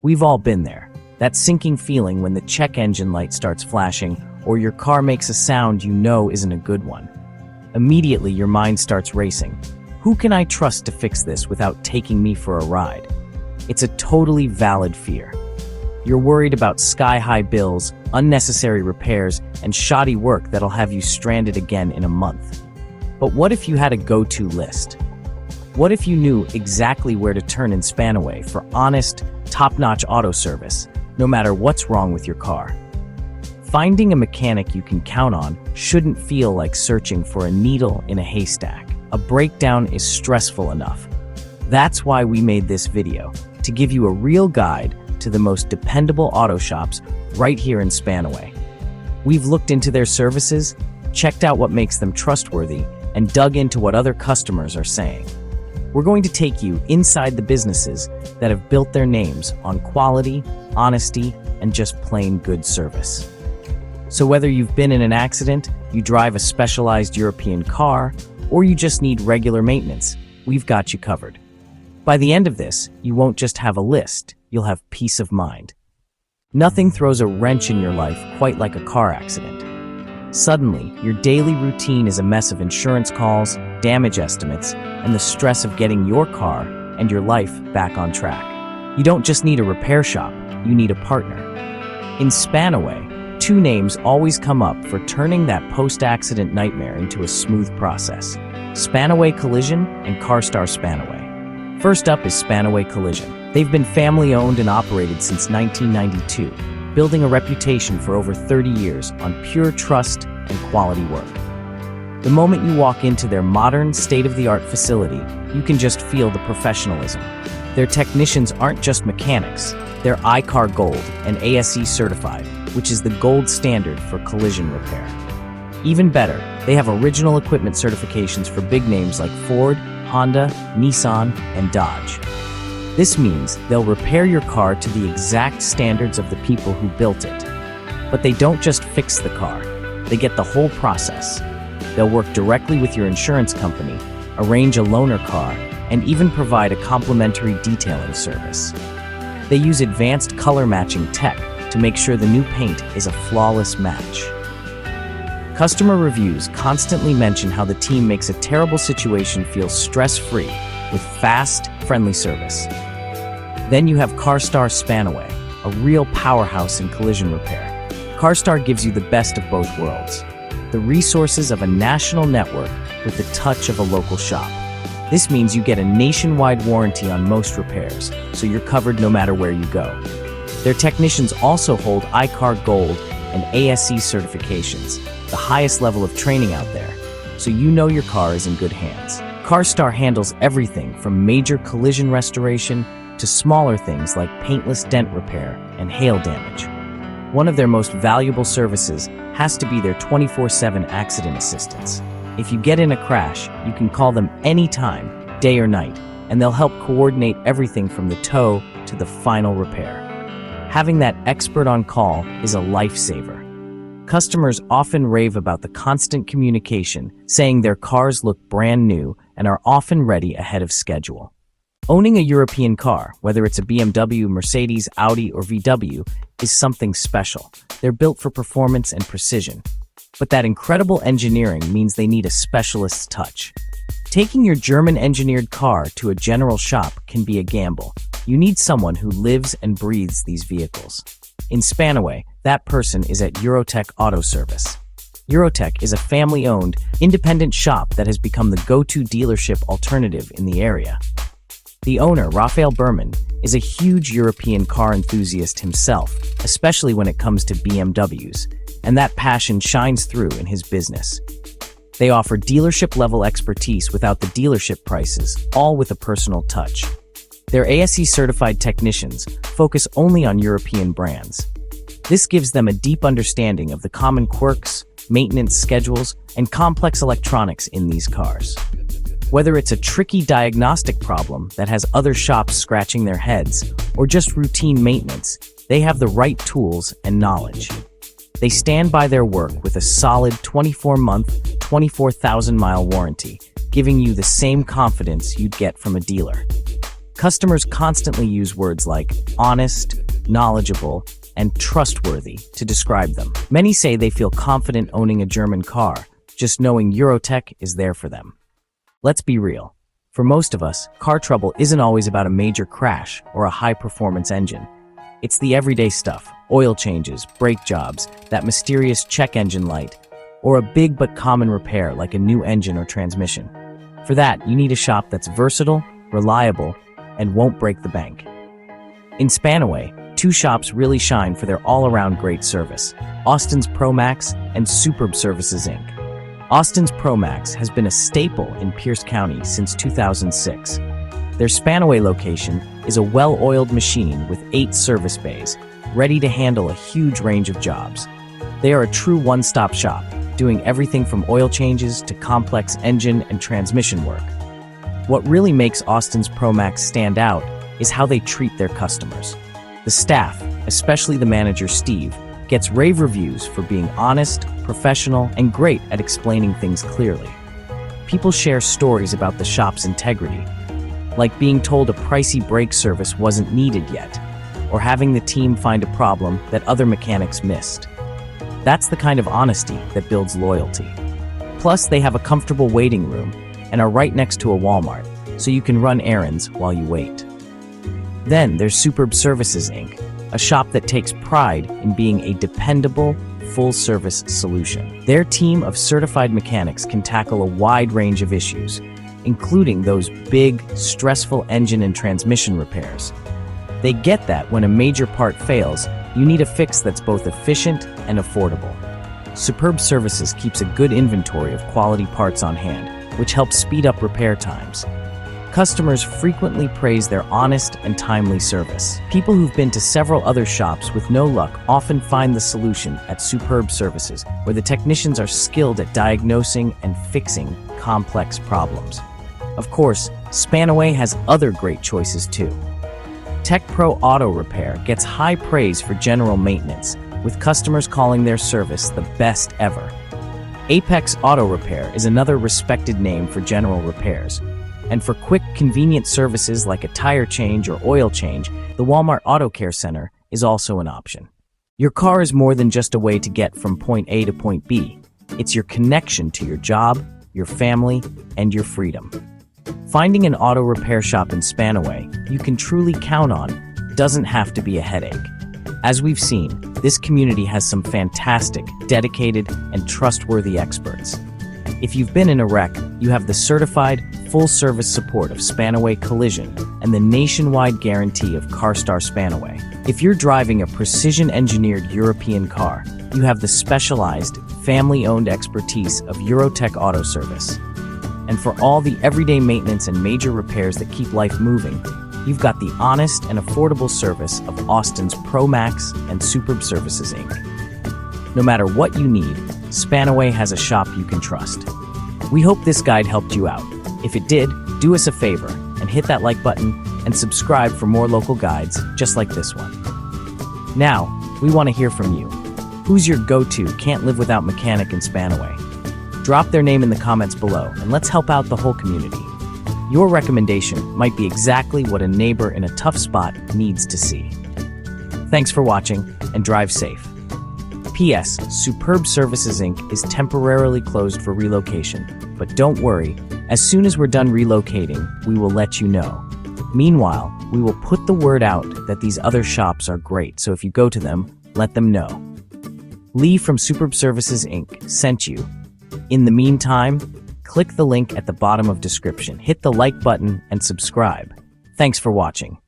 We've all been there. That sinking feeling when the check engine light starts flashing or your car makes a sound you know isn't a good one. Immediately, your mind starts racing. Who can I trust to fix this without taking me for a ride? It's a totally valid fear. You're worried about sky-high bills, unnecessary repairs, and shoddy work that'll have you stranded again in a month. But what if you had a go-to list? What if you knew exactly where to turn in Spanaway for honest, top-notch auto service, no matter what's wrong with your car? Finding a mechanic you can count on shouldn't feel like searching for a needle in a haystack. A breakdown is stressful enough. That's why we made this video, to give you a real guide to the most dependable auto shops right here in Spanaway. We've looked into their services, checked out what makes them trustworthy, and dug into what other customers are saying. We're going to take you inside the businesses that have built their names on quality, honesty, and just plain good service. So whether you've been in an accident, you drive a specialized European car, or you just need regular maintenance, we've got you covered. By the end of this, you won't just have a list, you'll have peace of mind. Nothing throws a wrench in your life quite like a car accident. Suddenly, your daily routine is a mess of insurance calls, damage estimates, and the stress of getting your car and your life back on track. You don't just need a repair shop, you need a partner. In Spanaway, two names always come up for turning that post-accident nightmare into a smooth process: Spanaway Collision and CarStar Spanaway. First up is Spanaway Collision. They've been family-owned and operated since 1992, building a reputation for over 30 years on pure trust and quality work. The moment you walk into their modern, state-of-the-art facility, you can just feel the professionalism. Their technicians aren't just mechanics, they're iCar Gold and ASE certified, which is the gold standard for collision repair. Even better, they have original equipment certifications for big names like Ford, Honda, Nissan, and Dodge. This means they'll repair your car to the exact standards of the people who built it. But they don't just fix the car, they get the whole process. They'll work directly with your insurance company, arrange a loaner car, and even provide a complimentary detailing service. They use advanced color matching tech to make sure the new paint is a flawless match. Customer reviews constantly mention how the team makes a terrible situation feel stress-free with fast, friendly service. Then you have CarStar Spanaway, a real powerhouse in collision repair. CarStar gives you the best of both worlds: the resources of a national network with the touch of a local shop. This means you get a nationwide warranty on most repairs, so you're covered no matter where you go. Their technicians also hold iCar Gold and ASE certifications, the highest level of training out there, so you know your car is in good hands. CarStar handles everything from major collision restoration to smaller things like paintless dent repair and hail damage. One of their most valuable services has to be their 24/7 accident assistance. If you get in a crash, you can call them anytime, day or night, and they'll help coordinate everything from the tow to the final repair. Having that expert on call is a lifesaver. Customers often rave about the constant communication, saying their cars look brand new and are often ready ahead of schedule. Owning a European car, whether it's a BMW, Mercedes, Audi, or VW, is something special. They're built for performance and precision. But that incredible engineering means they need a specialist's touch. Taking your German-engineered car to a general shop can be a gamble. You need someone who lives and breathes these vehicles. In Spanaway, that person is at Eurotech Auto Service. Eurotech is a family-owned, independent shop that has become the go-to dealership alternative in the area. The owner, Raphael Berman, is a huge European car enthusiast himself, especially when it comes to BMWs, and that passion shines through in his business. They offer dealership-level expertise without the dealership prices, all with a personal touch. Their ASE-certified technicians focus only on European brands. This gives them a deep understanding of the common quirks, maintenance schedules, and complex electronics in these cars. Whether it's a tricky diagnostic problem that has other shops scratching their heads, or just routine maintenance, they have the right tools and knowledge. They stand by their work with a solid 24-month, 24,000-mile warranty, giving you the same confidence you'd get from a dealer. Customers constantly use words like honest, knowledgeable, and trustworthy to describe them. Many say they feel confident owning a German car, just knowing Eurotech is there for them. Let's be real. For most of us, car trouble isn't always about a major crash or a high-performance engine. It's the everyday stuff: oil changes, brake jobs, that mysterious check engine light, or a big but common repair like a new engine or transmission. For that, you need a shop that's versatile, reliable, and won't break the bank. In Spanaway, two shops really shine for their all-around great service: Austin's ProMax and Superb Services Inc. Austin's ProMax has been a staple in Pierce County since 2006. Their Spanaway location is a well-oiled machine with 8 service bays, ready to handle a huge range of jobs. They are a true one-stop shop, doing everything from oil changes to complex engine and transmission work. What really makes Austin's ProMax stand out is how they treat their customers. The staff, especially the manager Steve, gets rave reviews for being honest, professional, and great at explaining things clearly. People share stories about the shop's integrity, like being told a pricey brake service wasn't needed yet, or having the team find a problem that other mechanics missed. That's the kind of honesty that builds loyalty. Plus, they have a comfortable waiting room and are right next to a Walmart, so you can run errands while you wait. Then there's Superb Services Inc., a shop that takes pride in being a dependable, full-service solution. Their team of certified mechanics can tackle a wide range of issues, including those big, stressful engine and transmission repairs. They get that when a major part fails, you need a fix that's both efficient and affordable. Superb Services keeps a good inventory of quality parts on hand, which helps speed up repair times. Customers frequently praise their honest and timely service. People who've been to several other shops with no luck often find the solution at Superb Services, where the technicians are skilled at diagnosing and fixing complex problems. Of course, Spanaway has other great choices too. Tech Pro Auto Repair gets high praise for general maintenance, with customers calling their service the best ever. Apex Auto Repair is another respected name for general repairs. And for quick, convenient services like a tire change or oil change, the Walmart Auto Care Center is also an option. Your car is more than just a way to get from point A to point B. It's your connection to your job, your family, and your freedom. Finding an auto repair shop in Spanaway you can truly count on doesn't have to be a headache. As we've seen, this community has some fantastic, dedicated, and trustworthy experts. If you've been in a wreck, you have the certified, full-service support of Spanaway Collision and the nationwide guarantee of CarStar Spanaway. If you're driving a precision-engineered European car, you have the specialized, family-owned expertise of Eurotech Auto Service. And for all the everyday maintenance and major repairs that keep life moving, you've got the honest and affordable service of Austin's ProMax and Superb Services Inc. No matter what you need, Spanaway has a shop you can trust. We hope this guide helped you out. If it did, do us a favor and hit that like button and subscribe for more local guides just like this one. Now, we want to hear from you. Who's your go-to can't live without mechanic in Spanaway? Drop their name in the comments below and let's help out the whole community. Your recommendation might be exactly what a neighbor in a tough spot needs to see. Thanks for watching and drive safe. P.S. Superb Services Inc. is temporarily closed for relocation, but don't worry, as soon as we're done relocating, we will let you know. Meanwhile, we will put the word out that these other shops are great, so if you go to them, let them know. Lee from Superb Services Inc. sent you. In the meantime, click the link at the bottom of description, hit the like button, and subscribe. Thanks for watching.